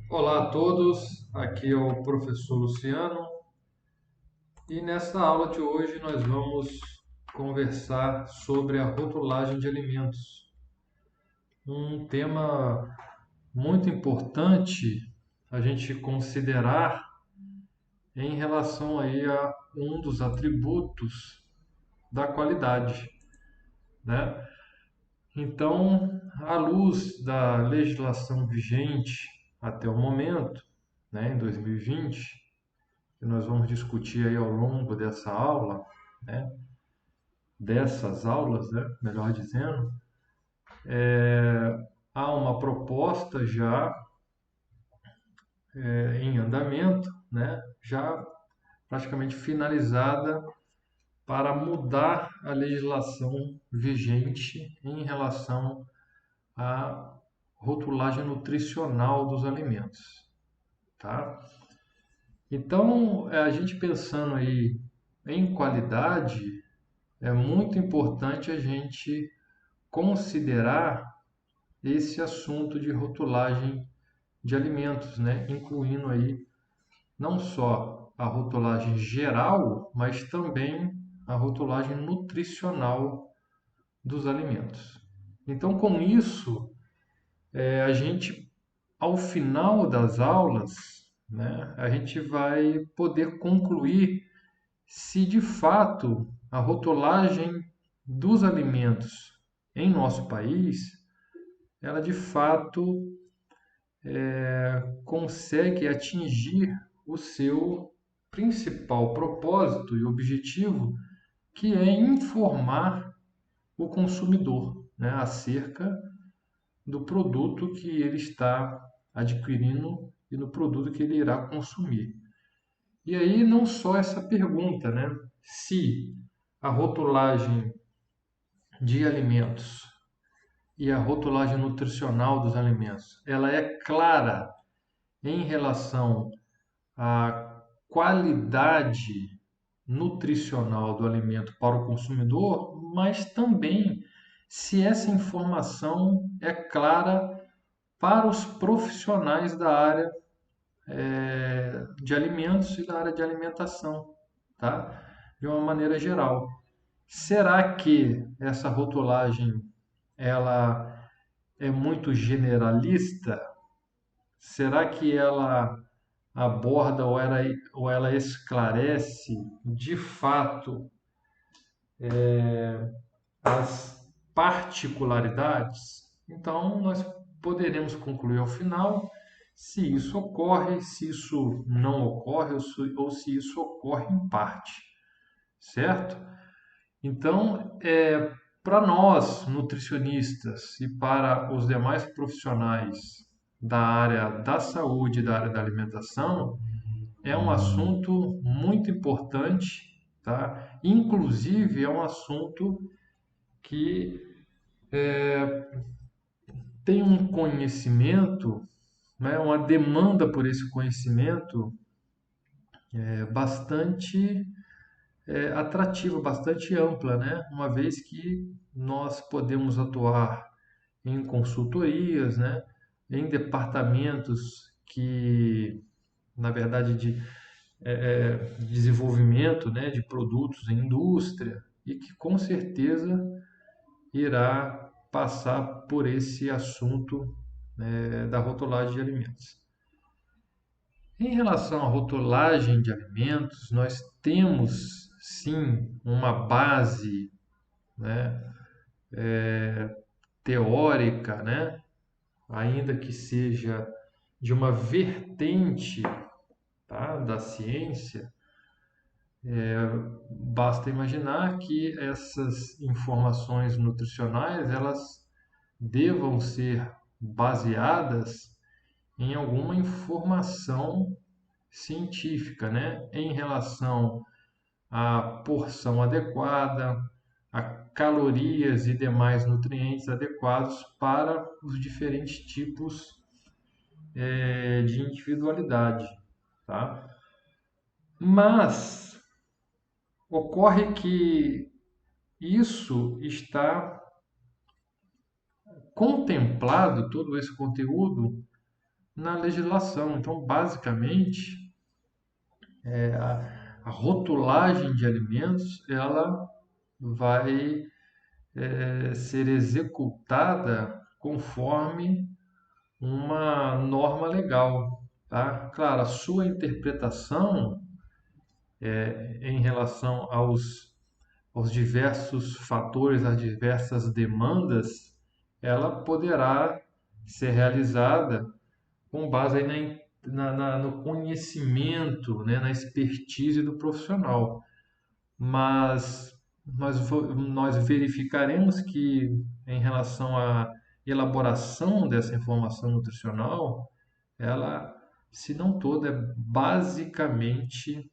Olá a todos, aqui é o professor Luciano e nessa aula de hoje nós vamos conversar sobre a rotulagem de alimentos, um tema muito importante a gente considerar em relação aí a um dos atributos da qualidade, né? Então, à luz da legislação vigente até o momento, né, em 2020, que nós vamos discutir aí ao longo dessa aula, né, dessas aulas, né, melhor dizendo, há uma proposta já em andamento, né, já praticamente finalizada para mudar a legislação vigente em relação à rotulagem nutricional dos alimentos, tá? Então, a gente pensando aí em qualidade, é muito importante a gente considerar esse assunto de rotulagem de alimentos, né? Incluindo aí não só a rotulagem geral, mas também a rotulagem nutricional dos alimentos. Então, com isso, a gente, ao final das aulas, né, a gente vai poder concluir se de fato a rotulagem dos alimentos em nosso país, ela de fato consegue atingir o seu principal propósito e objetivo, que é informar o consumidor, né, acerca do produto que ele está adquirindo e do produto que ele irá consumir. E aí não só essa pergunta, né? Se a rotulagem de alimentos e a rotulagem nutricional dos alimentos, ela é clara em relação à qualidade nutricional do alimento para o consumidor, mas também se essa informação é clara para os profissionais da área de alimentos e da área de alimentação, tá? De uma maneira geral. Será que essa rotulagem ela é muito generalista? Será que ela aborda ou ela esclarece de fato as particularidades? Então, nós poderemos concluir ao final se isso ocorre, se isso não ocorre ou se isso ocorre em parte, certo? Então, para nós nutricionistas e para os demais profissionais da área da saúde e da área da alimentação, é um assunto muito importante, tá? Inclusive, é um assunto que tem um conhecimento, né, uma demanda por esse conhecimento bastante atrativa, bastante ampla, né? Uma vez que nós podemos atuar em consultorias, né? Em departamentos que, na verdade, de desenvolvimento, né? De produtos em indústria e que com certeza irá passar por esse assunto da rotulagem de alimentos. Em relação à rotulagem de alimentos, nós temos sim uma base, né, teórica, né, ainda que seja de uma vertente, tá, da ciência. Basta imaginar que essas informações nutricionais elas devam ser baseadas em alguma informação científica, né, em relação à porção adequada, a calorias e demais nutrientes adequados para os diferentes tipos de individualidade, tá? Mas ocorre que isso está contemplado, todo esse conteúdo, na legislação. Então, basicamente, a rotulagem de alimentos ela vai ser executada conforme uma norma legal, tá? Claro, a sua interpretação em relação aos diversos fatores, às diversas demandas, ela poderá ser realizada com base aí no conhecimento, né, na expertise do profissional. Mas nós verificaremos que, em relação à elaboração dessa informação nutricional, ela, se não toda, é basicamente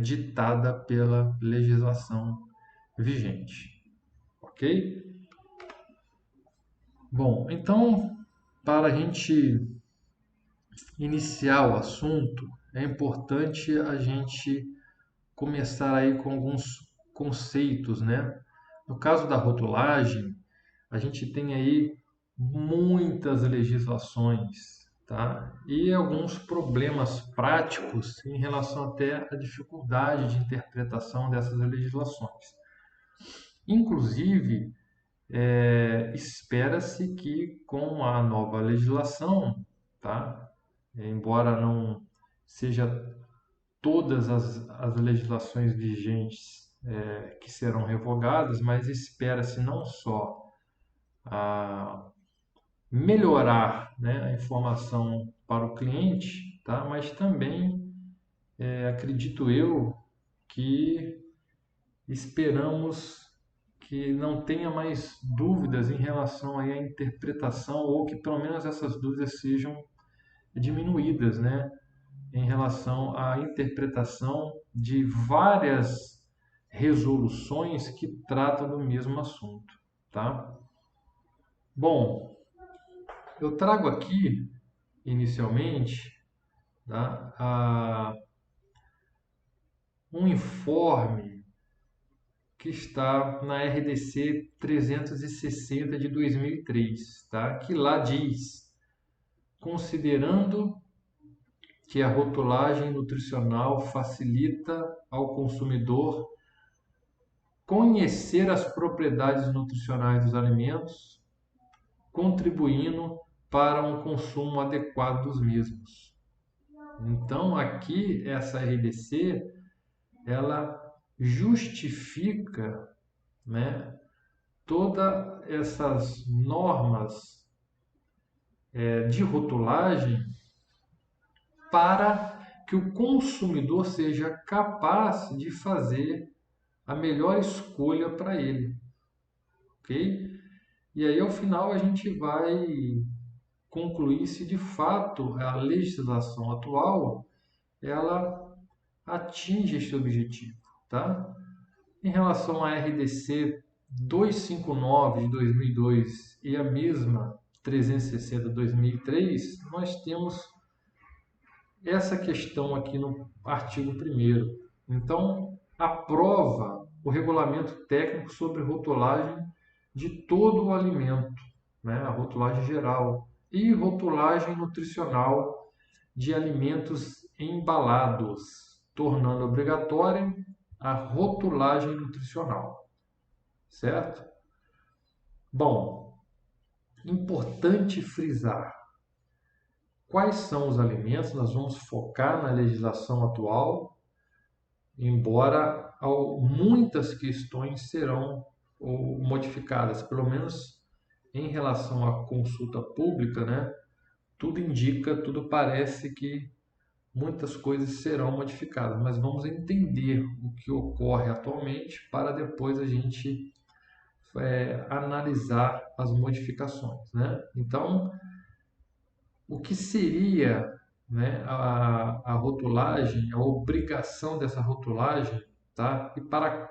ditada pela legislação vigente. Ok? Bom, então, para a gente iniciar o assunto, é importante a gente começar aí com alguns conceitos, né? No caso da rotulagem, a gente tem aí muitas legislações, tá? E alguns problemas práticos em relação até à dificuldade de interpretação dessas legislações. Inclusive, espera-se que com a nova legislação, tá? Embora não seja todas as legislações vigentes que serão revogadas, mas espera-se não só a melhorar, né, a informação para o cliente, tá? Mas também acredito eu que esperamos que não tenha mais dúvidas em relação aí à interpretação ou que pelo menos essas dúvidas sejam diminuídas, né, em relação à interpretação de várias resoluções que tratam do mesmo assunto, tá? Bom, eu trago aqui inicialmente, tá, um informe que está na RDC 360 de 2003, tá? Que lá diz, considerando que a rotulagem nutricional facilita ao consumidor conhecer as propriedades nutricionais dos alimentos, contribuindo para um consumo adequado dos mesmos. Então, aqui essa RDC, ela justifica, né, todas essas normas de rotulagem para que o consumidor seja capaz de fazer a melhor escolha para ele, ok? E aí, ao final, a gente vai concluir se de fato a legislação atual ela atinge esse objetivo, tá? Em relação à RDC 259 de 2002 e a mesma 360 de 2003, nós temos essa questão aqui no artigo 1º. Então, aprova o regulamento técnico sobre rotulagem de todo o alimento, né? A rotulagem geral, e rotulagem nutricional de alimentos embalados, tornando obrigatória a rotulagem nutricional, certo? Bom, importante frisar quais são os alimentos, nós vamos focar na legislação atual, embora muitas questões serão modificadas, pelo menos em relação à consulta pública, né? Tudo indica, tudo parece que muitas coisas serão modificadas, mas vamos entender o que ocorre atualmente para depois a gente analisar as modificações, né? Então, o que seria, né, a rotulagem, a obrigação dessa rotulagem, tá? E para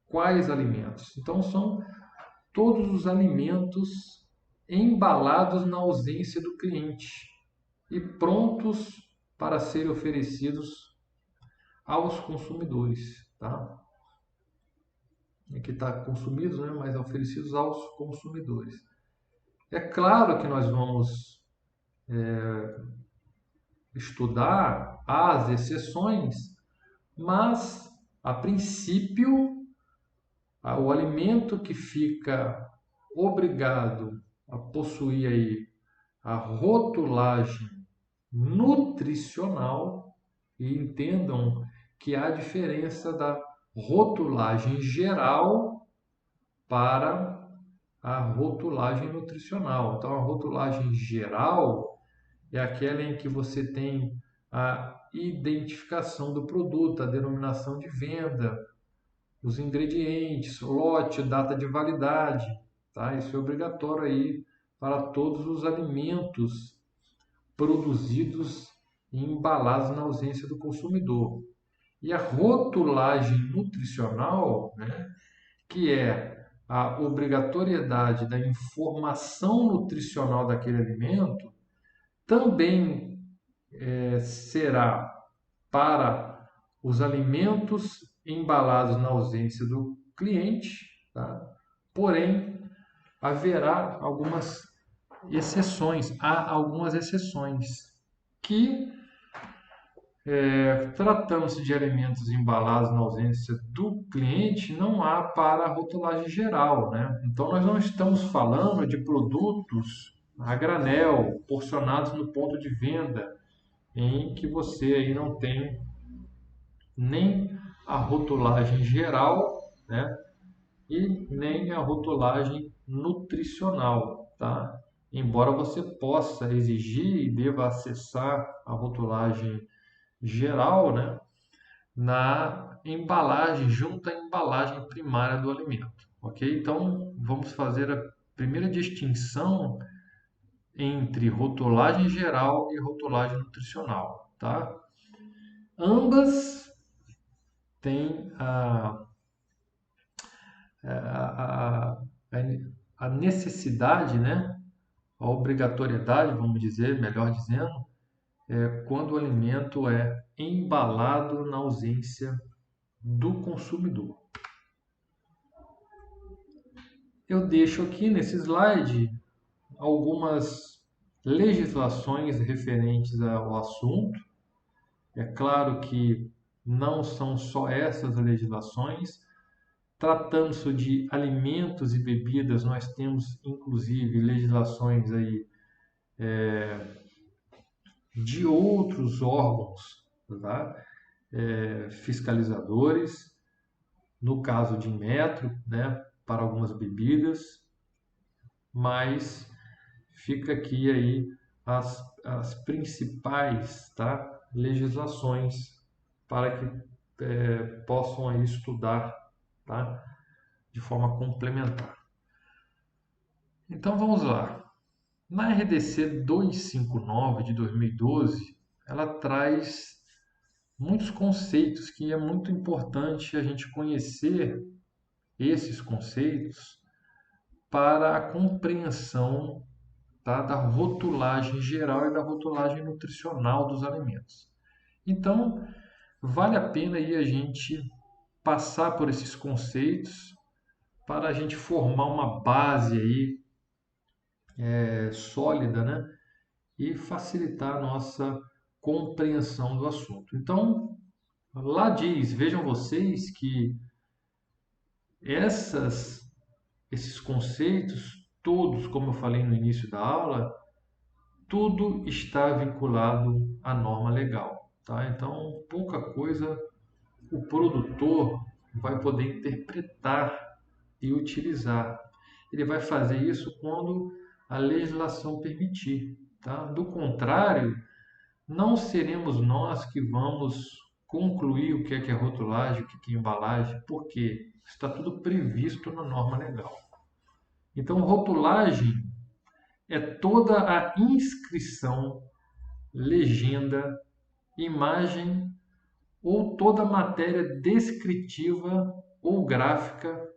quais alimentos? Então, são todos os alimentos embalados na ausência do cliente e prontos para serem oferecidos aos consumidores, tá? Aqui está consumidos, né, mas oferecidos aos consumidores. É claro que nós vamos estudar as exceções, mas a princípio o alimento que fica obrigado a possuir aí a rotulagem nutricional, e entendam que há diferença da rotulagem geral para a rotulagem nutricional. Então, a rotulagem geral é aquela em que você tem a identificação do produto, a denominação de venda, os ingredientes, lote, data de validade, tá? Isso é obrigatório aí para todos os alimentos produzidos e embalados na ausência do consumidor. E a rotulagem nutricional, né, que é a obrigatoriedade da informação nutricional daquele alimento, também será para os alimentos embalados na ausência do cliente, tá? Porém, haverá algumas exceções, há algumas exceções que, tratando-se de alimentos embalados na ausência do cliente, não há para a rotulagem geral, né? Então, nós não estamos falando de produtos a granel, porcionados no ponto de venda, em que você aí não tem nem a rotulagem geral, né? E nem a rotulagem nutricional, tá? Embora você possa exigir e deva acessar a rotulagem geral, né, na embalagem, junto à embalagem primária do alimento, ok? Então, vamos fazer a primeira distinção entre rotulagem geral e rotulagem nutricional, tá? Ambas têm a, a necessidade, né? A obrigatoriedade, vamos dizer, melhor dizendo, é quando o alimento é embalado na ausência do consumidor. Eu deixo aqui nesse slide algumas legislações referentes ao assunto. É claro que não são só essas legislações. Tratando-se de alimentos e bebidas, nós temos inclusive legislações aí de outros órgãos, tá? Fiscalizadores, no caso de metro, né, para algumas bebidas, mas fica aqui aí as principais, tá, legislações para que possam aí estudar, tá, de forma complementar. Então vamos lá. Na RDC 259 de 2012, ela traz muitos conceitos que é muito importante a gente conhecer esses conceitos para a compreensão, tá, da rotulagem geral e da rotulagem nutricional dos alimentos. Então, vale a pena aí a gente passar por esses conceitos para a gente formar uma base aí sólida, né? E facilitar a nossa compreensão do assunto. Então, lá diz, vejam vocês que essas, esses conceitos, todos, como eu falei no início da aula, tudo está vinculado à norma legal, tá? Então, pouca coisa o produtor vai poder interpretar e utilizar. Ele vai fazer isso quando a legislação permitir, tá? Do contrário, não seremos nós que vamos concluir o que é rotulagem, o que é embalagem, porque está tudo previsto na norma legal. Então, rotulagem é toda a inscrição, legenda, imagem ou toda matéria descritiva ou gráfica,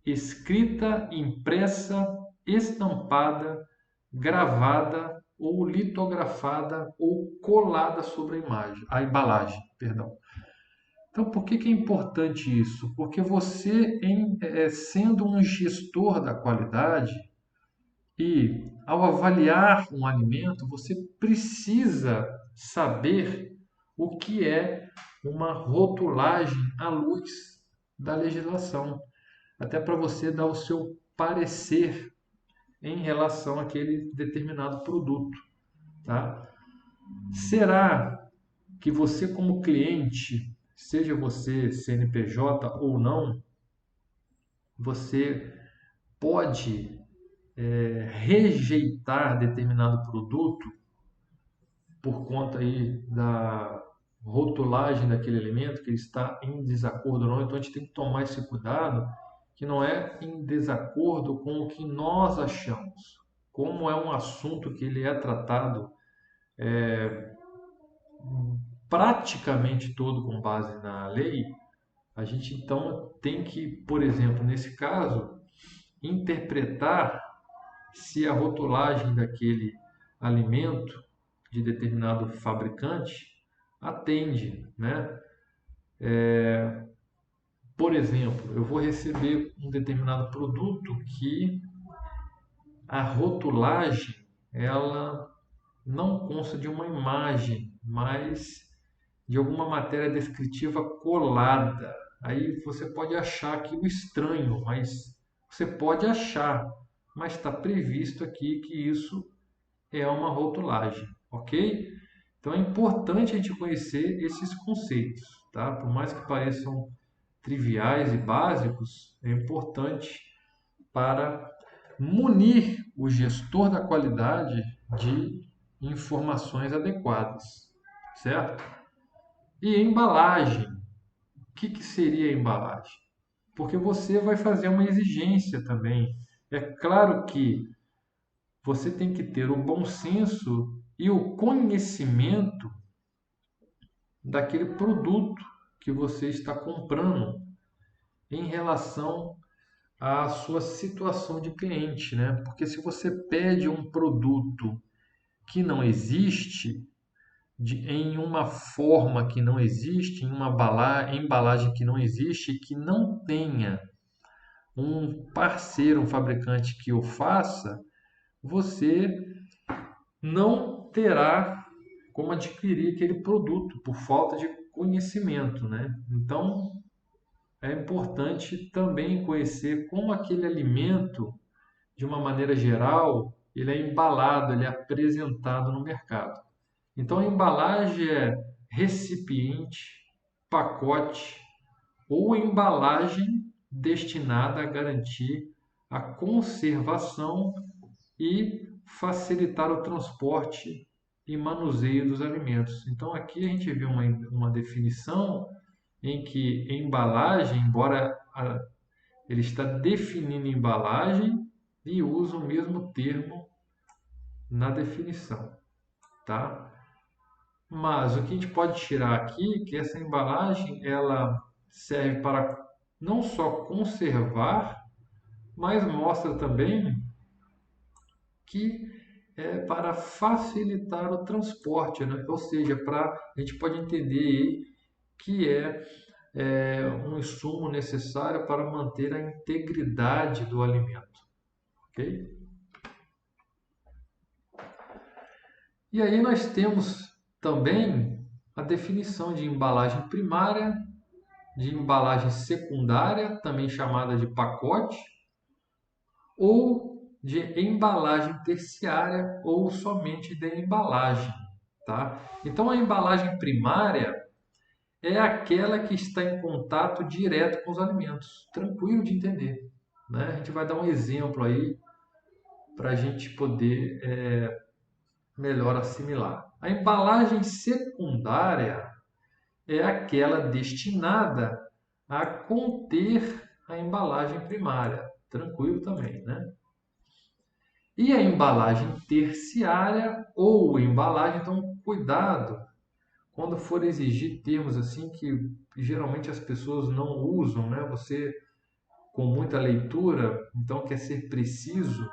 escrita, impressa, estampada, gravada ou litografada ou colada sobre a imagem, a embalagem, perdão. Então, por que é importante isso? Porque você, sendo um gestor da qualidade, E ao avaliar um alimento, você precisa saber o que é uma rotulagem à luz da legislação, até para você dar o seu parecer em relação àquele determinado produto, tá? Será que você como cliente, seja você CNPJ ou não, você pode rejeitar determinado produto por conta aí da rotulagem daquele alimento, que ele está em desacordo ou não? Então a gente tem que tomar esse cuidado, que não é em desacordo com o que nós achamos. Como é um assunto que ele é tratado praticamente todo com base na lei, a gente então tem que, por exemplo, nesse caso, interpretar se a rotulagem daquele alimento de determinado fabricante atende, né? Por exemplo, eu vou receber um determinado produto que a rotulagem ela não consta de uma imagem, mas de alguma matéria descritiva colada. Aí você pode achar aquilo estranho, mas você pode achar, mas está previsto aqui que isso é uma rotulagem, ok? Então é importante a gente conhecer esses conceitos, tá? Por mais que pareçam triviais e básicos, é importante para munir o gestor da qualidade de informações adequadas, certo? E embalagem. O que seria a embalagem? Porque você vai fazer uma exigência também. É claro que você tem que ter o bom senso e o conhecimento daquele produto que você está comprando em relação à sua situação de cliente, né? Porque se você pede um produto que não existe, em uma forma que não existe, em uma embalagem que não existe, que não tenha um parceiro, um fabricante que o faça, você não terá como adquirir aquele produto por falta de conhecimento, né? Então, é importante também conhecer como aquele alimento, de uma maneira geral, ele é embalado, ele é apresentado no mercado. Então, a embalagem é recipiente, pacote ou embalagem destinada a garantir a conservação e facilitar o transporte e manuseio dos alimentos. Então, aqui a gente vê uma definição em que embalagem, embora ele está definindo embalagem e usa o mesmo termo na definição, tá? Mas o que a gente pode tirar aqui é que essa embalagem ela serve para não só conservar, mas mostra também que é para facilitar o transporte, né? Ou seja, a gente pode entender aí que um insumo necessário para manter a integridade do alimento, ok? E aí nós temos também a definição de embalagem primária, de embalagem secundária, também chamada de pacote, ou de embalagem terciária ou somente de embalagem, tá? Então a embalagem primária é aquela que está em contato direto com os alimentos, tranquilo de entender, né? A gente vai dar um exemplo aí para a gente poder melhor assimilar. A embalagem secundária é aquela destinada a conter a embalagem primária. Tranquilo também, né? E a embalagem terciária ou embalagem, então cuidado quando for exigir termos assim que geralmente as pessoas não usam, né? Você com muita leitura, então quer ser preciso,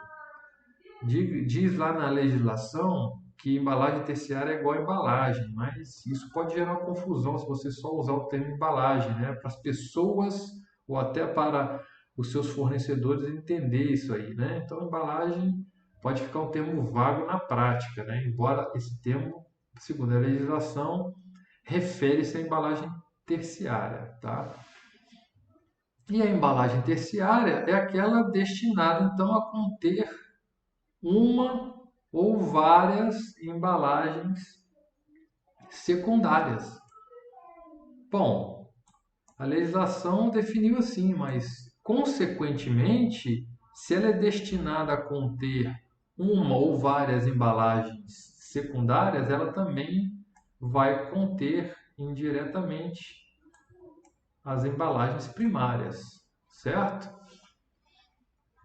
diz lá na legislação que embalagem terciária é igual a embalagem, mas isso pode gerar uma confusão se você só usar o termo embalagem, né? Para as pessoas ou até para os seus fornecedores entender isso aí, né? Então, embalagem pode ficar um termo vago na prática, né? Embora esse termo, segundo a legislação, refere-se à embalagem terciária, tá? E a embalagem terciária é aquela destinada, então, a conter uma ou várias embalagens secundárias. Bom, a legislação definiu assim, mas, consequentemente, se ela é destinada a conter uma ou várias embalagens secundárias, ela também vai conter indiretamente as embalagens primárias, certo?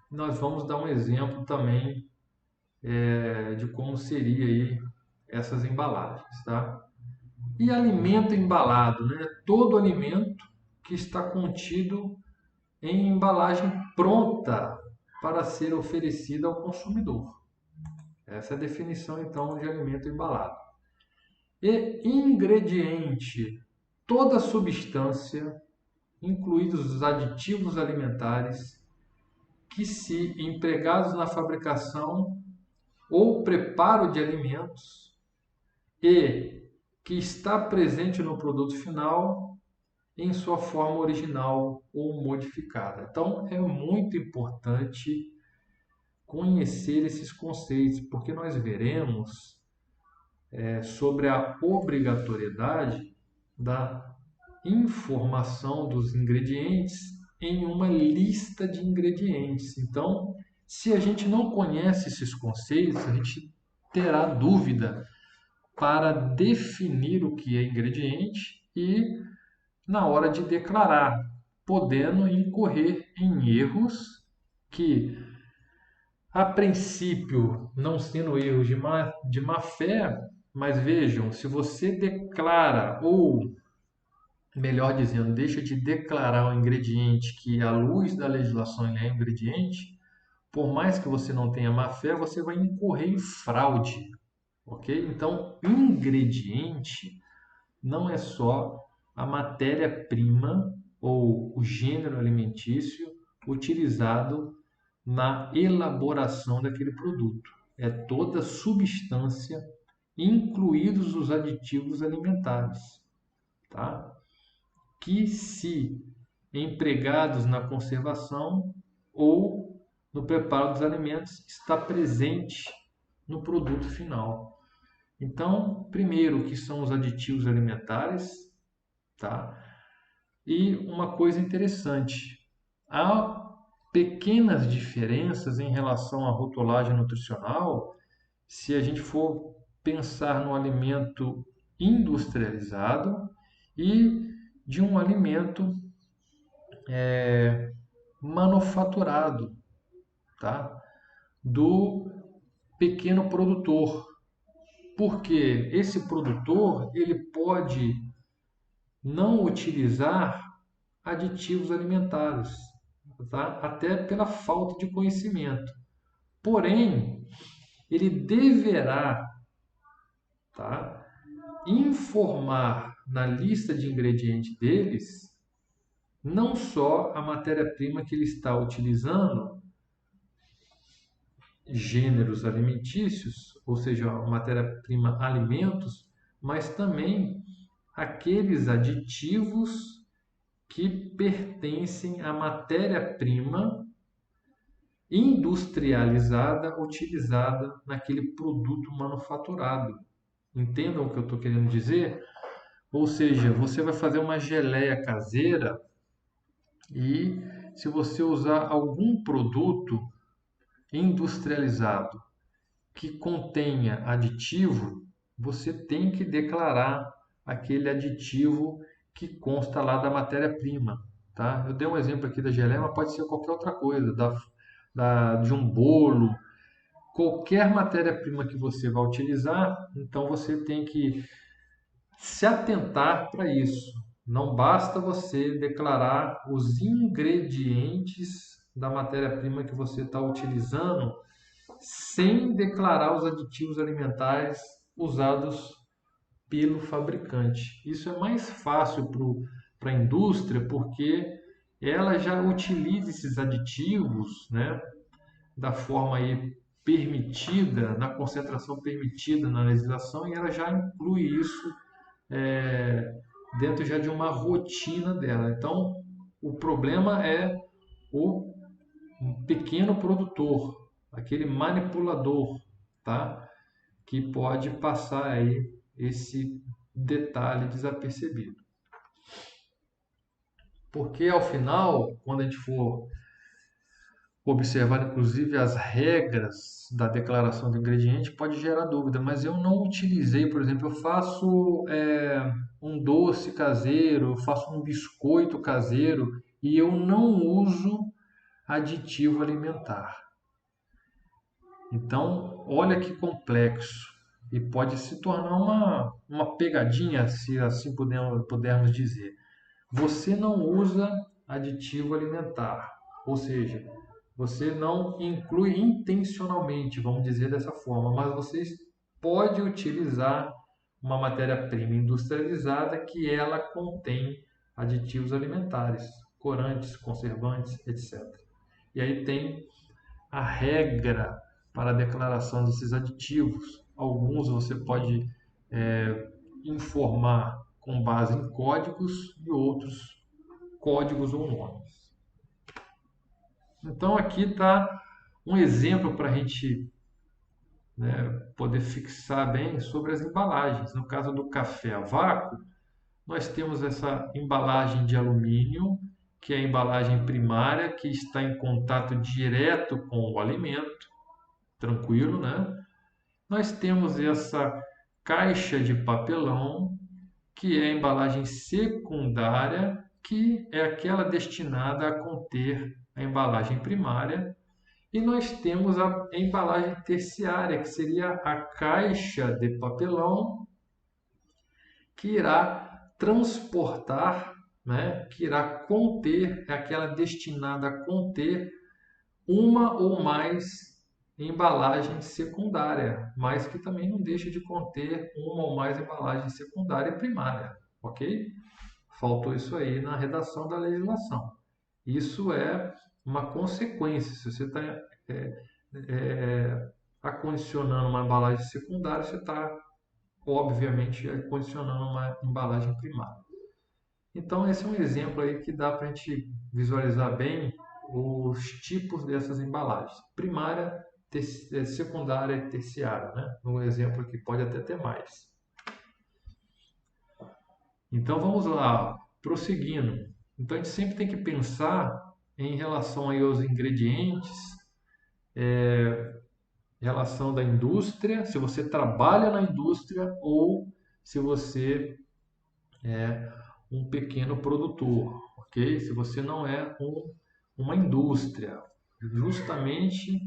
Nós vamos dar um exemplo também de como seria aí essas embalagens, tá? E alimento embalado, né? Todo alimento que está contido em embalagem pronta para ser oferecida ao consumidor. Essa é a definição, então, de alimento embalado. E ingrediente, toda substância, incluídos os aditivos alimentares, que se empregados na fabricação ou preparo de alimentos e que está presente no produto final em sua forma original ou modificada. Então, é muito importante conhecer esses conceitos, porque nós veremos sobre a obrigatoriedade da informação dos ingredientes em uma lista de ingredientes. Então, se a gente não conhece esses conceitos, a gente terá dúvida para definir o que é ingrediente e na hora de declarar, podendo incorrer em erros que, a princípio, não sendo erros de má fé, mas vejam, se você declara, ou melhor dizendo, deixa de declarar um ingrediente que, à luz da legislação, ele é ingrediente, por mais que você não tenha má fé, você vai incorrer em fraude, ok? Então, ingrediente não é só a matéria-prima ou o gênero alimentício utilizado na elaboração daquele produto. É toda substância, incluídos os aditivos alimentares, tá? Que se empregados na conservação ou no preparo dos alimentos está presente no produto final. Então, primeiro, o que são os aditivos alimentares, tá? E uma coisa interessante, há pequenas diferenças em relação à rotulagem nutricional se a gente for pensar no alimento industrializado e de um alimento manufaturado, tá? Do pequeno produtor. Porque esse produtor ele pode não utilizar aditivos alimentares, tá? Até pela falta de conhecimento. Porém, ele deverá, tá, informar na lista de ingredientes deles não só a matéria-prima que ele está utilizando, gêneros alimentícios, ou seja, a matéria-prima alimentos, mas também aqueles aditivos que pertencem à matéria-prima industrializada utilizada naquele produto manufaturado. Entendam o que eu estou querendo dizer? Ou seja, você vai fazer uma geleia caseira e se você usar algum produto industrializado que contenha aditivo, você tem que declarar aquele aditivo que consta lá da matéria-prima, tá? Eu dei um exemplo aqui da geleia, mas pode ser qualquer outra coisa, de um bolo, qualquer matéria-prima que você vai utilizar, então você tem que se atentar para isso. Não basta você declarar os ingredientes da matéria-prima que você está utilizando sem declarar os aditivos alimentares usados pelo fabricante. Isso é mais fácil para a indústria porque ela já utiliza esses aditivos, né, da forma aí permitida, na concentração permitida na legislação, e ela já inclui isso é, dentro já de uma rotina dela. Então, o problema é o pequeno produtor, aquele manipulador, tá? Que pode passar aí esse detalhe desapercebido. Porque ao final, quando a gente for observar inclusive as regras da declaração do ingrediente, pode gerar dúvida, mas eu não utilizei, por exemplo, eu faço um doce caseiro, eu faço um biscoito caseiro e eu não uso aditivo alimentar. Então, olha que complexo e pode se tornar uma pegadinha, se assim pudermos dizer. Você não usa aditivo alimentar, ou seja, você não inclui intencionalmente, vamos dizer dessa forma, mas você pode utilizar uma matéria-prima industrializada que ela contém aditivos alimentares, corantes, conservantes, etc. E aí tem a regra para a declaração desses aditivos. Alguns você pode informar com base em códigos e outros códigos ou nomes. Então aqui está um exemplo para a gente poder fixar bem sobre as embalagens. No caso do café a vácuo, nós temos essa embalagem de alumínio, que é a embalagem primária, que está em contato direto com o alimento, tranquilo, né? Nós temos essa caixa de papelão, que é a embalagem secundária, que é aquela destinada a conter a embalagem primária. E nós temos a embalagem terciária, que seria a caixa de papelão, que irá transportar, né, que irá conter, é aquela destinada a conter uma ou mais embalagem secundária, mas que também não deixa de conter uma ou mais embalagem secundária e primária, ok? Faltou isso aí na redação da legislação. Isso é uma consequência. Se você está acondicionando uma embalagem secundária, você está, obviamente, acondicionando uma embalagem primária. Então, esse é um exemplo aí que dá para a gente visualizar bem os tipos dessas embalagens. Primária, secundária e terciária, né? No exemplo aqui, pode até ter mais. Então, vamos lá, prosseguindo. Então, a gente sempre tem que pensar em relação aí aos ingredientes, relação da indústria, se você trabalha na indústria ou se você é um pequeno produtor, ok? Se você não é uma indústria, justamente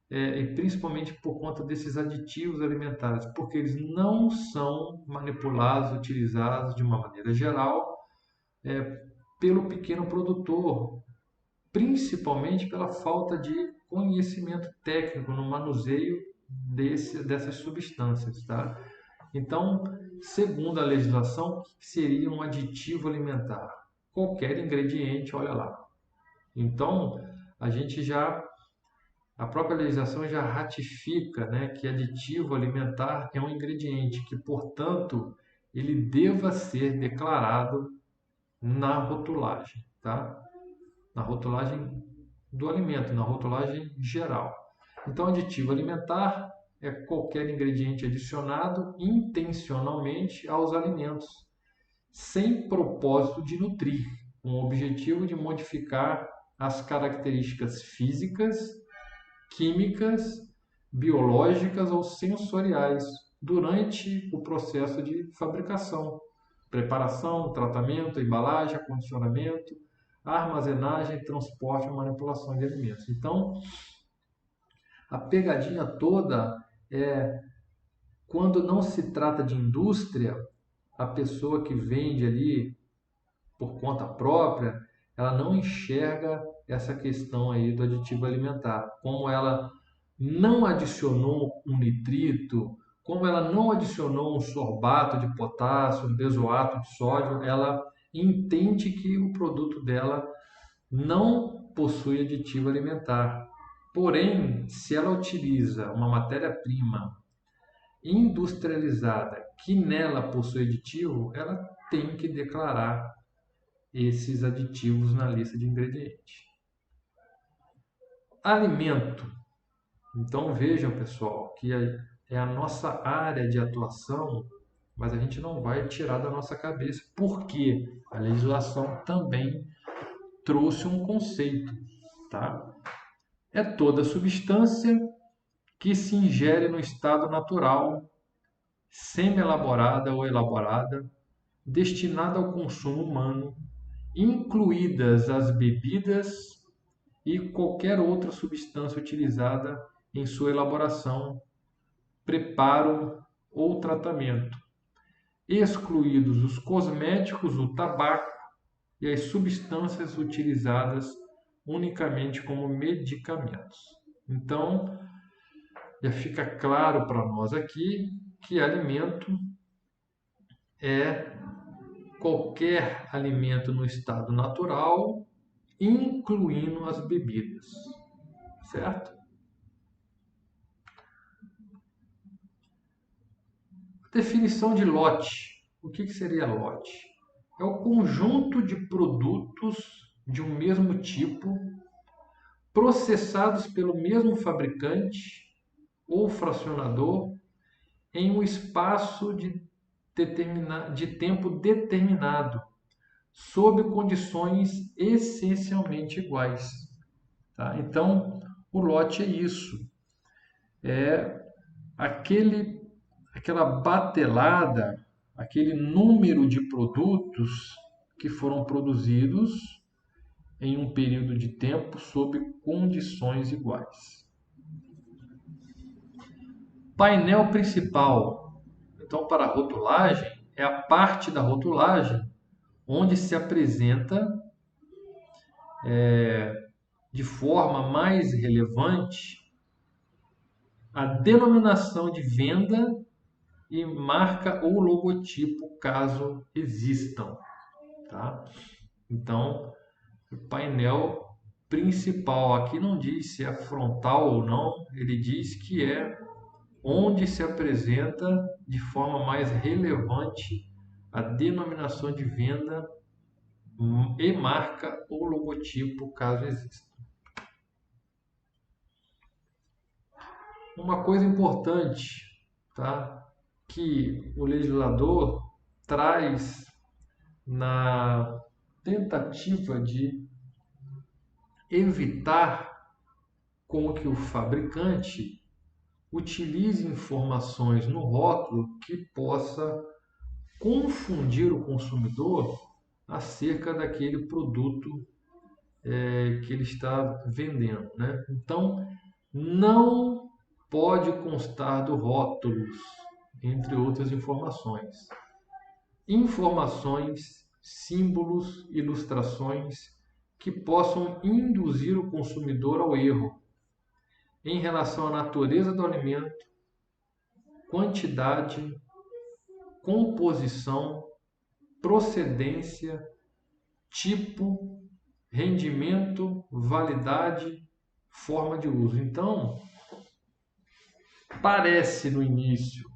e principalmente por conta desses aditivos alimentares, porque eles não são manipulados, utilizados de uma maneira geral pelo pequeno produtor, principalmente pela falta de conhecimento técnico no manuseio dessas substâncias, tá? Então, segundo a legislação, o que seria um aditivo alimentar? Qualquer ingrediente, olha lá. Então, a própria legislação já ratifica, né, que aditivo alimentar é um ingrediente que, portanto, ele deva ser declarado na rotulagem, tá? Na rotulagem do alimento, na rotulagem geral. Então, aditivo alimentar é qualquer ingrediente adicionado intencionalmente aos alimentos, sem propósito de nutrir, com o objetivo de modificar as características físicas, químicas, biológicas ou sensoriais durante o processo de fabricação, preparação, tratamento, embalagem, acondicionamento, armazenagem, transporte e manipulação de alimentos. Então, a pegadinha toda é quando não se trata de indústria, a pessoa que vende ali por conta própria, ela não enxerga essa questão aí do aditivo alimentar. Como ela não adicionou um nitrito, como ela não adicionou um sorbato de potássio, um benzoato de sódio, ela entende que o produto dela não possui aditivo alimentar. Porém, se ela utiliza uma matéria-prima industrializada que nela possui aditivo, ela tem que declarar esses aditivos na lista de ingredientes. Alimento. Então vejam, pessoal, que é a nossa área de atuação, mas a gente não vai tirar da nossa cabeça, porque a legislação também trouxe um conceito, tá? É toda substância que se ingere no estado natural, semi-elaborada ou elaborada, destinada ao consumo humano, incluídas as bebidas e qualquer outra substância utilizada em sua elaboração, preparo ou tratamento, excluídos os cosméticos, o tabaco e as substâncias utilizadas unicamente como medicamentos. Então, já fica claro para nós aqui que alimento é qualquer alimento no estado natural, incluindo as bebidas, certo? Definição de lote. O que seria lote? É o conjunto de produtos de um mesmo tipo, processados pelo mesmo fabricante ou fracionador em um espaço de tempo determinado, sob condições essencialmente iguais. Tá? Então, o lote é isso. É aquela batelada, aquele número de produtos que foram produzidos em um período de tempo sob condições iguais. Painel principal. Então, para a rotulagem, é a parte da rotulagem onde se apresenta de forma mais relevante a denominação de venda e marca ou logotipo, caso existam. Tá? Então, o painel principal aqui não diz se é frontal ou não, ele diz que é onde se apresenta de forma mais relevante a denominação de venda e marca ou logotipo, caso exista. Uma coisa importante, tá? Que o legislador traz na tentativa de evitar com que o fabricante utilize informações no rótulo que possa confundir o consumidor acerca daquele produto que ele está vendendo, né? Então, não pode constar do rótulos, entre outras informações. Informações, símbolos, ilustrações que possam induzir o consumidor ao erro em relação à natureza do alimento, quantidade, composição, procedência, tipo, rendimento, validade, forma de uso. Então, parece no início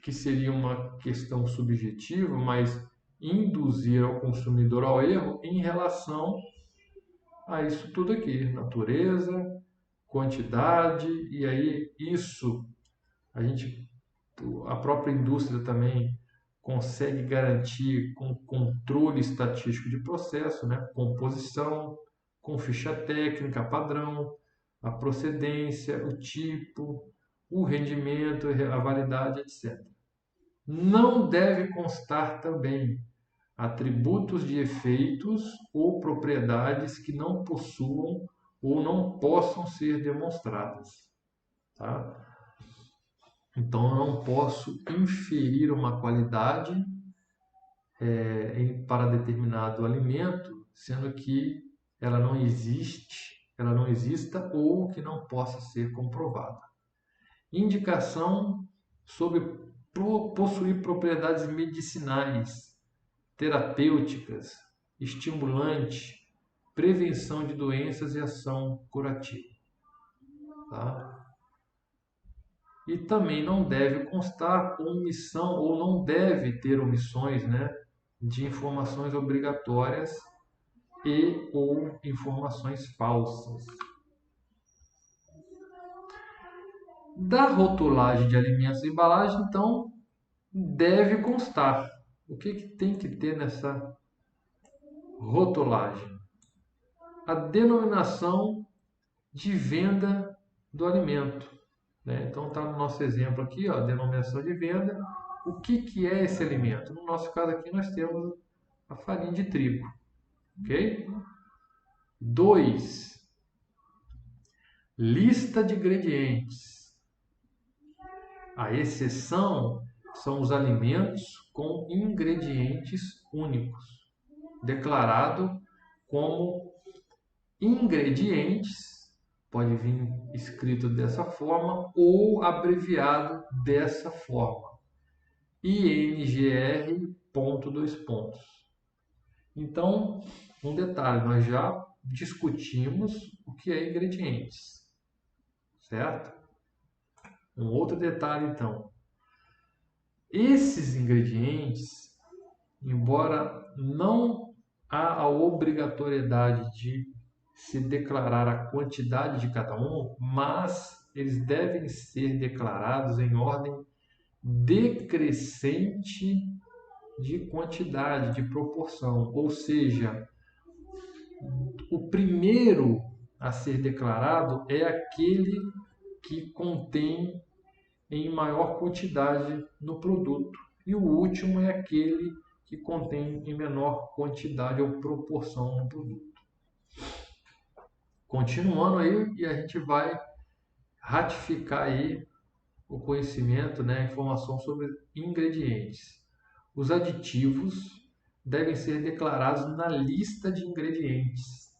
que seria uma questão subjetiva, mas induzir ao consumidor ao erro em relação a isso tudo aqui, natureza, quantidade, e aí isso a própria indústria também consegue garantir com controle estatístico de processo, né? Composição, com ficha técnica padrão, a procedência, o tipo, o rendimento, a validade, etc. Não deve constar também atributos de efeitos ou propriedades que não possuam ou não possam ser demonstradas. Tá? Então, eu não posso inferir uma qualidade para determinado alimento, sendo que ela não exista ou que não possa ser comprovada. Indicação sobre possuir propriedades medicinais, terapêuticas, estimulante, prevenção de doenças e ação curativa. tá? E também não deve constar omissão ou não deve ter omissões, né, de informações obrigatórias e ou informações falsas. Da rotulagem de alimentos e embalagem, então, deve constar. O que tem que ter nessa rotulagem? A denominação de venda do alimento, né? Então está no nosso exemplo aqui, ó, denominação de venda. O que é esse alimento? No nosso caso aqui nós temos a farinha de trigo, ok? 2. Lista de ingredientes. A exceção são os alimentos com ingredientes únicos, declarado como ingredientes, pode vir escrito dessa forma ou abreviado dessa forma. INGR, ponto, dois pontos. Então, um detalhe, nós já discutimos o que é ingredientes, certo? Um outro detalhe, então. Esses ingredientes, embora não há a obrigatoriedade de se declarar a quantidade de cada um, mas eles devem ser declarados em ordem decrescente de quantidade, de proporção. Ou seja, o primeiro a ser declarado é aquele que contém em maior quantidade no produto. E o último é aquele que contém em menor quantidade ou proporção no produto. Continuando aí, e a gente vai ratificar aí o conhecimento, né, a informação sobre ingredientes. Os aditivos devem ser declarados na lista de ingredientes,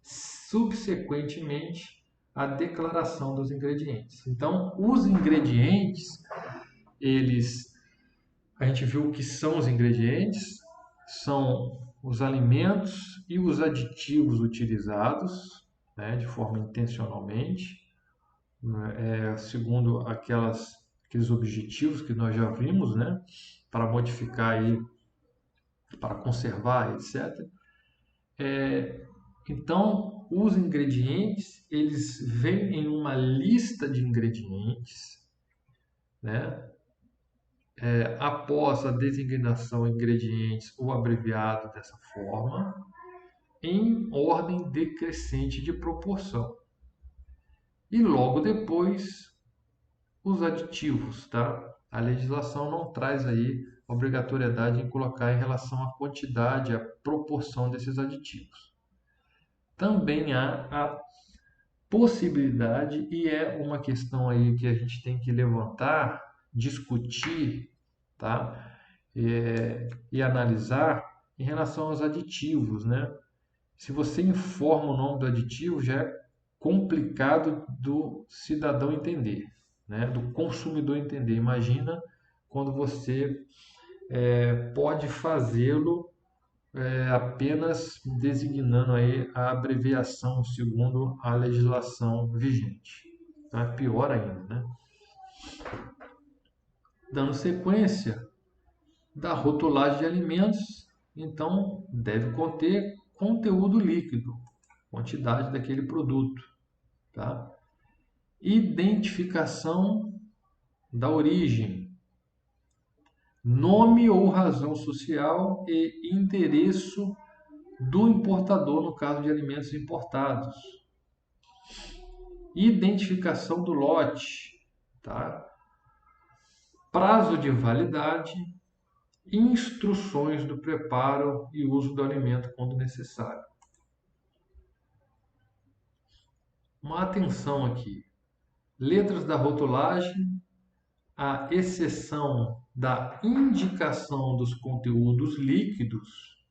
subsequentemente à declaração dos ingredientes. Então, os ingredientes, a gente viu o que são os ingredientes, são os alimentos e os aditivos utilizados, né, de forma intencionalmente, segundo aqueles objetivos que nós já vimos, né, para modificar aí, para conservar, etc. Então, os ingredientes, eles vêm em uma lista de ingredientes, né, após a designação ingredientes ou abreviado dessa forma, em ordem decrescente de proporção. E logo depois, os aditivos, tá? A legislação não traz aí obrigatoriedade em colocar em relação à quantidade, à proporção desses aditivos. Também há a possibilidade, e é uma questão aí que a gente tem que levantar, discutir, tá? E analisar em relação aos aditivos, né? Se você informa o nome do aditivo, já é complicado do cidadão entender, né? Do consumidor entender. Imagina quando você pode fazê-lo apenas designando aí a abreviação segundo a legislação vigente. Então é pior ainda, né? Dando sequência da rotulagem de alimentos, então deve conter conteúdo líquido, quantidade daquele produto, tá? Identificação da origem, nome ou razão social e endereço do importador no caso de alimentos importados. Identificação do lote, tá? Prazo de validade, instruções do preparo e uso do alimento quando necessário. Uma atenção aqui. Letras da rotulagem, à exceção da indicação dos conteúdos líquidos,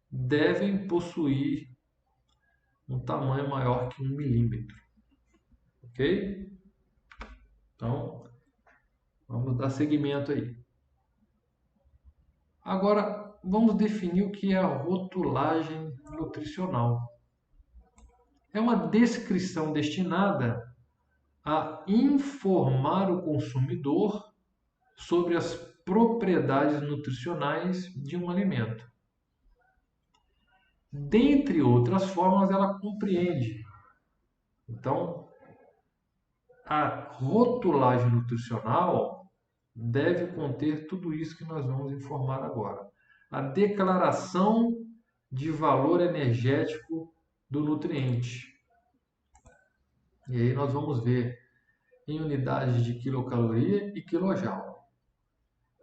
devem possuir um tamanho maior que 1 milímetro. Ok? Então, vamos dar seguimento aí. Agora, vamos definir o que é a rotulagem nutricional. É uma descrição destinada a informar o consumidor sobre as propriedades nutricionais de um alimento. Dentre outras formas, ela compreende. Então, a rotulagem nutricional deve conter tudo isso que nós vamos informar agora. A declaração de valor energético do nutriente. E aí nós vamos ver em unidades de quilocaloria e quilojoule.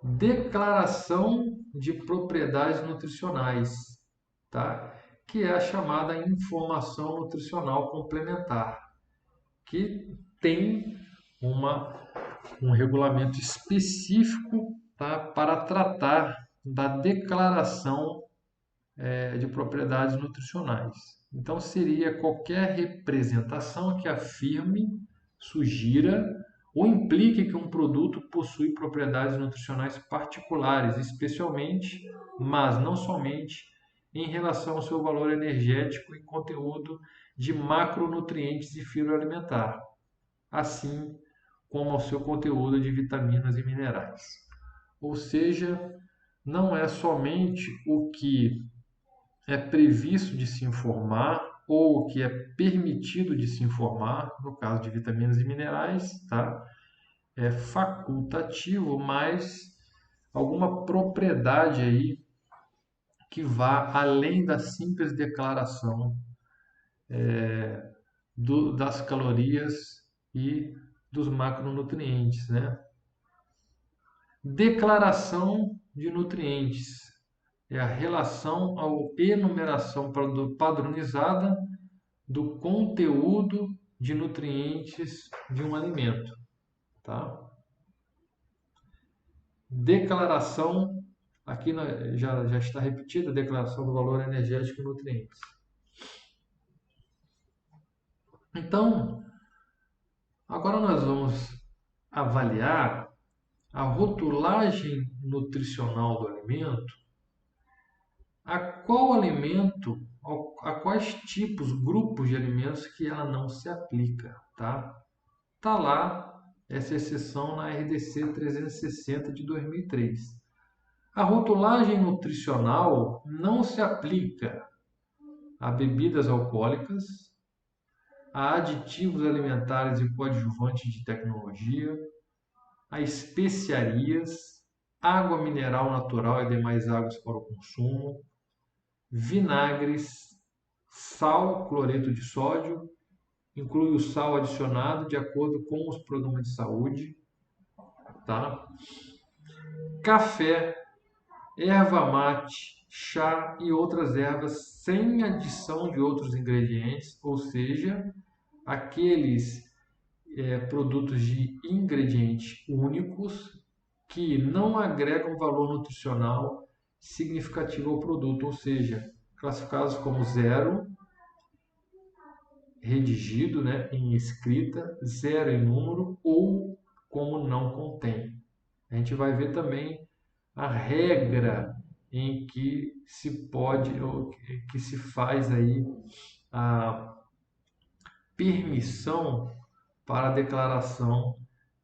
Declaração de propriedades nutricionais, tá? Que é a chamada informação nutricional complementar, que tem um regulamento específico, tá, para tratar da declaração de propriedades nutricionais. Então, seria qualquer representação que afirme, sugira ou implique que um produto possui propriedades nutricionais particulares, especialmente, mas não somente, em relação ao seu valor energético e conteúdo de macronutrientes e fibra alimentar, assim como ao seu conteúdo de vitaminas e minerais. Ou seja, não é somente o que é previsto de se informar ou o que é permitido de se informar, no caso de vitaminas e minerais, tá? É facultativo, mas alguma propriedade aí que vá além da simples declaração das calorias e dos macronutrientes, né? Declaração de nutrientes é a relação ou enumeração padronizada do conteúdo de nutrientes de um alimento, tá? Declaração, aqui já está repetida a declaração do valor energético e nutrientes. Então, agora nós vamos avaliar a rotulagem nutricional do alimento, a qual alimento, a quais tipos, grupos de alimentos que ela não se aplica, tá? Tá lá essa exceção na RDC 360 de 2003. A rotulagem nutricional não se aplica a bebidas alcoólicas, a aditivos alimentares e coadjuvantes de tecnologia, a especiarias, água mineral natural e demais águas para o consumo, vinagres, sal, cloreto de sódio, inclui o sal adicionado de acordo com os programas de saúde, tá? Café, erva mate, chá e outras ervas sem adição de outros ingredientes, ou seja, aqueles produtos de ingredientes únicos que não agregam valor nutricional significativo ao produto, ou seja, classificados como zero, redigido, né, em escrita, zero em número ou como não contém. A gente vai ver também a regra em que se pode ou que se faz aí a permissão para a declaração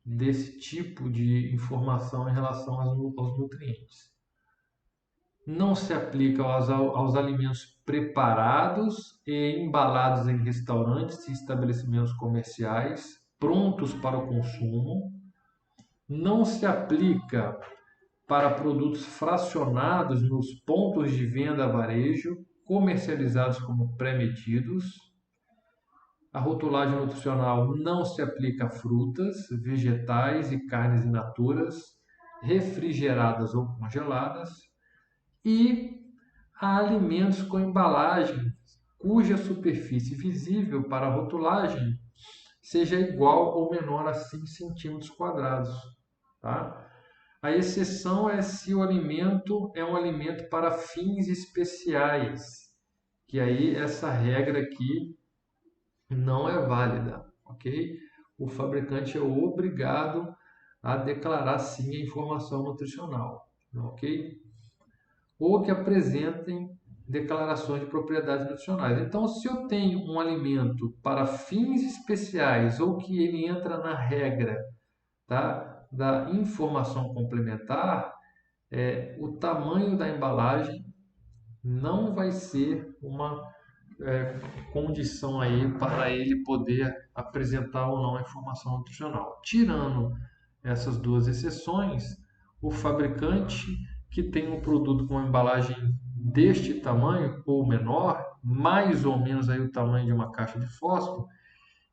desse tipo de informação em relação aos nutrientes. Não se aplica aos alimentos preparados e embalados em restaurantes e estabelecimentos comerciais prontos para o consumo. Não se aplica para produtos fracionados nos pontos de venda a varejo, comercializados como pré-medidos. A rotulagem nutricional não se aplica a frutas, vegetais e carnes in naturas, refrigeradas ou congeladas, e a alimentos com embalagem cuja superfície visível para a rotulagem seja igual ou menor a 5 centímetros quadrados. Tá? A exceção é se o alimento é um alimento para fins especiais, que aí essa regra aqui não é válida, ok? O fabricante é obrigado a declarar sim a informação nutricional, ok? Ou que apresentem declarações de propriedades nutricionais. Então, se eu tenho um alimento para fins especiais ou que ele entra na regra, tá, da informação complementar, o tamanho da embalagem não vai ser uma condição aí para ele poder apresentar ou não a informação nutricional. Tirando essas duas exceções, o fabricante que tem um produto com uma embalagem deste tamanho ou menor, mais ou menos aí o tamanho de uma caixa de fósforo,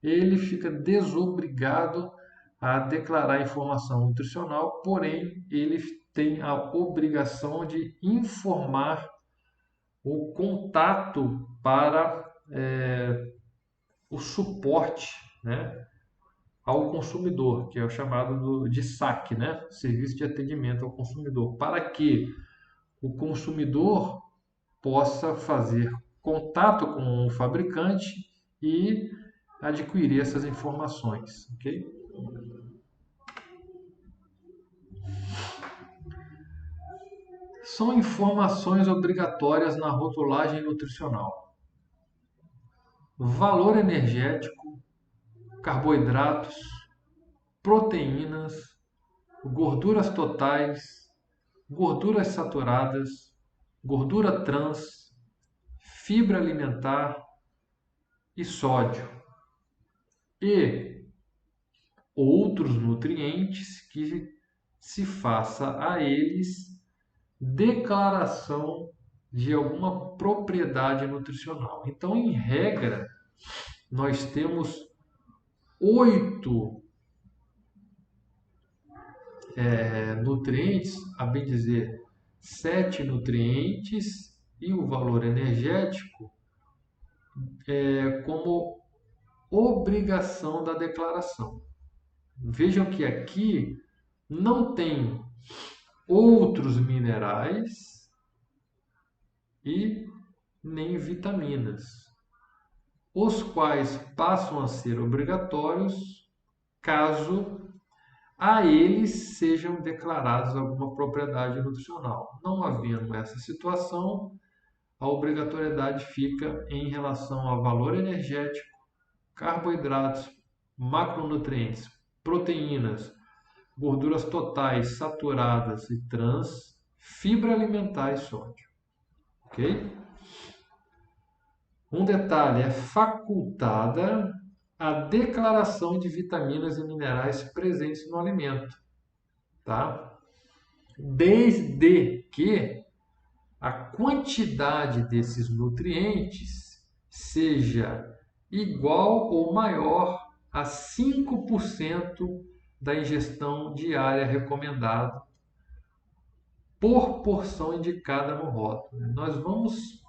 ele fica desobrigado a declarar informação nutricional, porém ele tem a obrigação de informar o contato para o suporte, né, ao consumidor, que é o chamado de SAC, né, Serviço de Atendimento ao Consumidor, para que o consumidor possa fazer contato com o fabricante e adquirir essas informações, ok? São informações obrigatórias na rotulagem nutricional: valor energético, carboidratos, proteínas, gorduras totais, gorduras saturadas, gordura trans, fibra alimentar e sódio, e outros nutrientes que se faça a eles declaração de alguma propriedade nutricional. Então, em regra, nós temos 8 nutrientes, a bem dizer, 7 nutrientes e o valor energético como obrigação da declaração. Vejam que aqui não tem outros minerais e nem vitaminas, os quais passam a ser obrigatórios caso a eles sejam declarados alguma propriedade nutricional. Não havendo essa situação, a obrigatoriedade fica em relação a valor energético, carboidratos, macronutrientes, proteínas, gorduras totais, saturadas e trans, fibra alimentar e sódio. Ok? Um detalhe: é facultada a declaração de vitaminas e minerais presentes no alimento, tá? Desde que a quantidade desses nutrientes seja igual ou maior a 5% da ingestão diária recomendada por porção indicada no rótulo. Nós vamos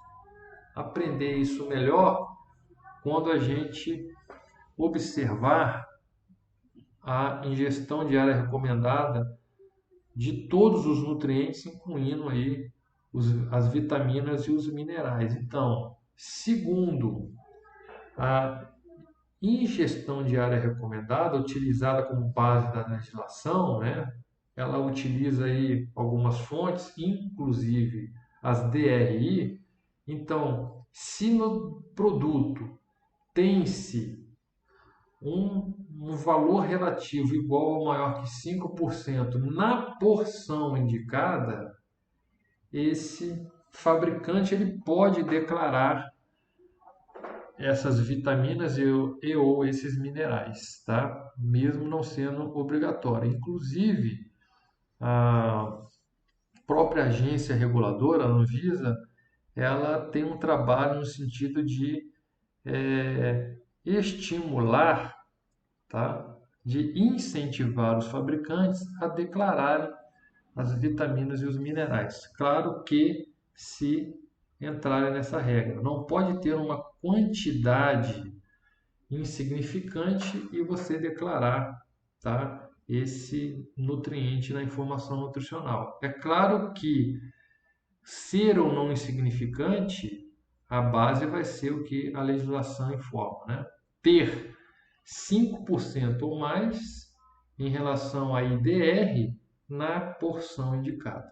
aprender isso melhor quando a gente observar a ingestão diária recomendada de todos os nutrientes, incluindo aí as vitaminas e os minerais. Então, segundo a ingestão diária recomendada, utilizada como base da legislação, né, ela utiliza aí algumas fontes, inclusive as DRI. Então, se no produto tem-se um valor relativo igual ou maior que 5% na porção indicada, esse fabricante ele pode declarar essas vitaminas e ou esses minerais, tá? Mesmo não sendo obrigatório. Inclusive, a própria agência reguladora, a Anvisa, ela tem um trabalho no sentido de estimular, tá? De incentivar os fabricantes a declararem as vitaminas e os minerais. Claro que se entrarem nessa regra. Não pode ter uma quantidade insignificante e você declarar, tá, esse nutriente na informação nutricional. É claro que ser ou não insignificante, a base vai ser o que a legislação informa, né? Ter 5% ou mais em relação à IDR na porção indicada.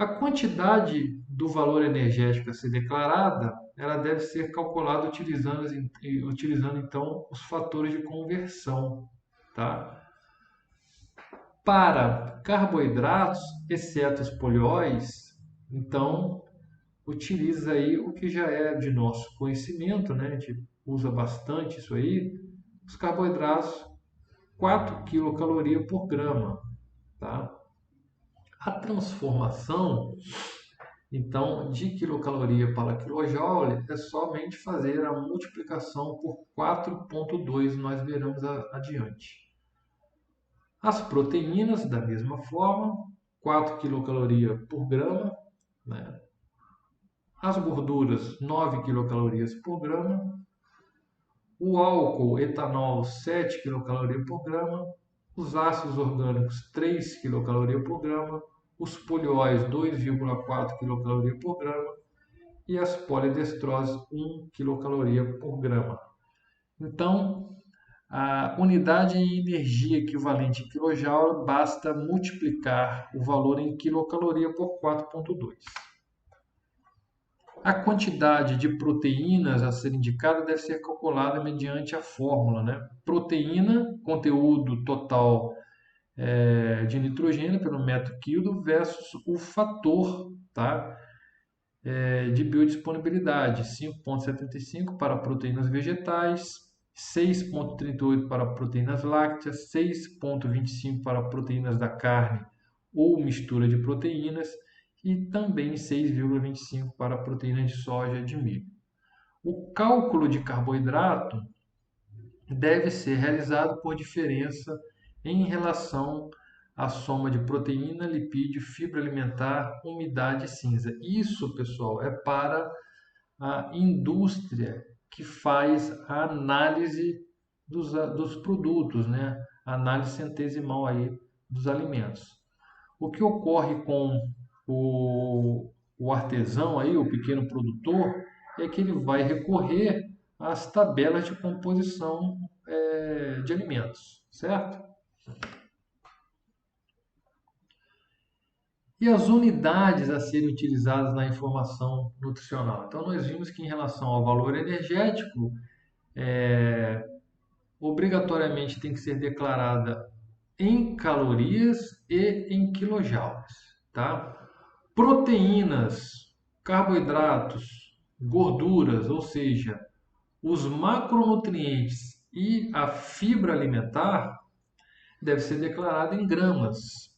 A quantidade do valor energético a ser declarada, ela deve ser calculada utilizando então os fatores de conversão, tá? Para carboidratos, exceto os polióis, então utiliza aí o que já é de nosso conhecimento, né? A gente usa bastante isso aí, os carboidratos, 4 quilocalorias por grama, tá? A transformação, então, de quilocaloria para quilojoule é somente fazer a multiplicação por 4,2, nós veremos adiante. As proteínas, da mesma forma, 4 quilocalorias por grama, né? As gorduras, 9 quilocalorias por grama. O álcool, etanol, 7 quilocalorias por grama. Os ácidos orgânicos, 3 quilocalorias por grama. Os polióis, 2,4 quilocalorias por grama. E as polidestroses, 1 quilocaloria por grama. Então, a unidade em energia equivalente em kJ, basta multiplicar o valor em quilocaloria por 4,2. A quantidade de proteínas a ser indicada deve ser calculada mediante a fórmula, né? Proteína, conteúdo total de nitrogênio pelo metro quilo versus o fator, tá? De biodisponibilidade, 5,75 para proteínas vegetais, 6,38 para proteínas lácteas, 6,25 para proteínas da carne ou mistura de proteínas e também 6,25 para proteínas de soja e de milho. O cálculo de carboidrato deve ser realizado por diferença em relação à soma de proteína, lipídio, fibra alimentar, umidade e cinza. Isso, pessoal, é para a indústria que faz a análise dos produtos, né? A análise centesimal aí dos alimentos. O que ocorre com o artesão aí, o pequeno produtor, é que ele vai recorrer às tabelas de composição de alimentos, certo? E as unidades a serem utilizadas na informação nutricional. Então, nós vimos que em relação ao valor energético, obrigatoriamente tem que ser declarada em calorias e em quilojoules, tá? Proteínas, carboidratos, gorduras, ou seja, os macronutrientes e a fibra alimentar deve ser declarada em gramas.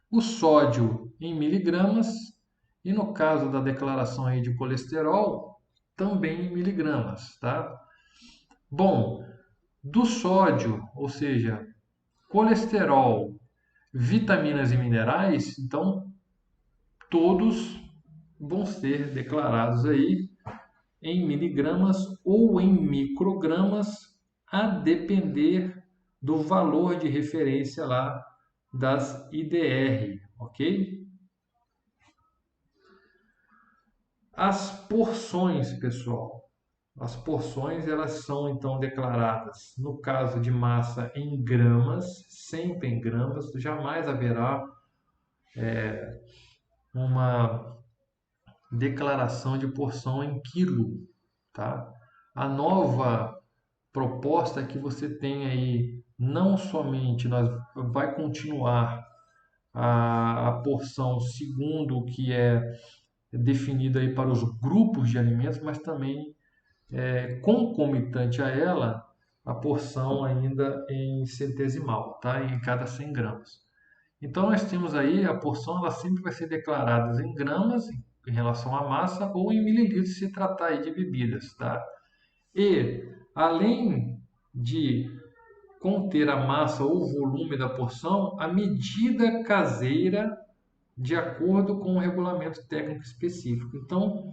O sódio em miligramas e no caso da declaração aí de colesterol, também em miligramas, tá? Bom, do sódio, ou seja, colesterol, vitaminas e minerais, então todos vão ser declarados aí em miligramas ou em microgramas, a depender do valor de referência lá das IDR, ok? As porções, pessoal. As porções, elas são então declaradas, no caso de massa, em gramas, sempre em gramas, jamais haverá uma declaração de porção em quilo, tá? A nova proposta é que você tem aí, não somente, vai continuar a porção segundo o que é definido aí para os grupos de alimentos, mas também concomitante a ela, a porção ainda em centesimal, tá? Em cada 100 gramas. Então, nós temos aí a porção, ela sempre vai ser declarada em gramas em relação à massa ou em mililitros se tratar aí de bebidas, tá? E, além de conter a massa ou volume da porção, a medida caseira de acordo com o regulamento técnico específico. Então,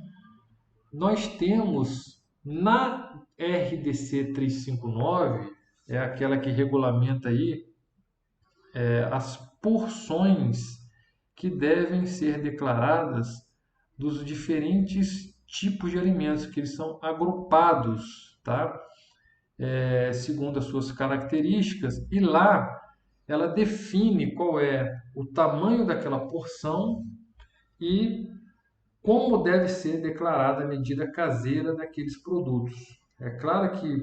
nós temos na RDC 359, é aquela que regulamenta aí as porções que devem ser declaradas dos diferentes tipos de alimentos, que eles são agrupados, tá? Segundo as suas características, e lá ela define qual é o tamanho daquela porção e como deve ser declarada a medida caseira daqueles produtos. É claro que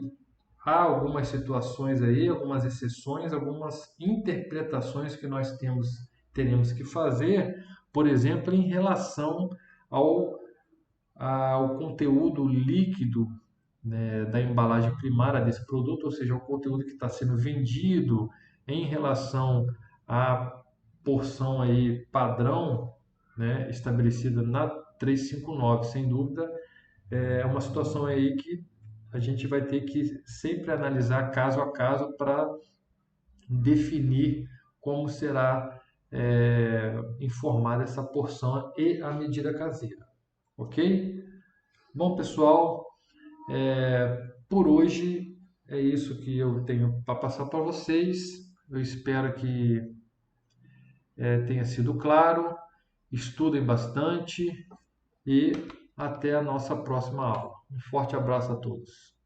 há algumas situações aí, algumas exceções, algumas interpretações que nós teremos que fazer, por exemplo, em relação ao conteúdo líquido, né, da embalagem primária desse produto, ou seja, o conteúdo que está sendo vendido em relação à porção aí padrão, né, estabelecida na 359, sem dúvida, é uma situação aí que a gente vai ter que sempre analisar caso a caso para definir como será informada essa porção e a medida caseira, ok? Bom, pessoal, por hoje é isso que eu tenho para passar para vocês. Eu espero que tenha sido claro. Estudem bastante e até a nossa próxima aula. Um forte abraço a todos.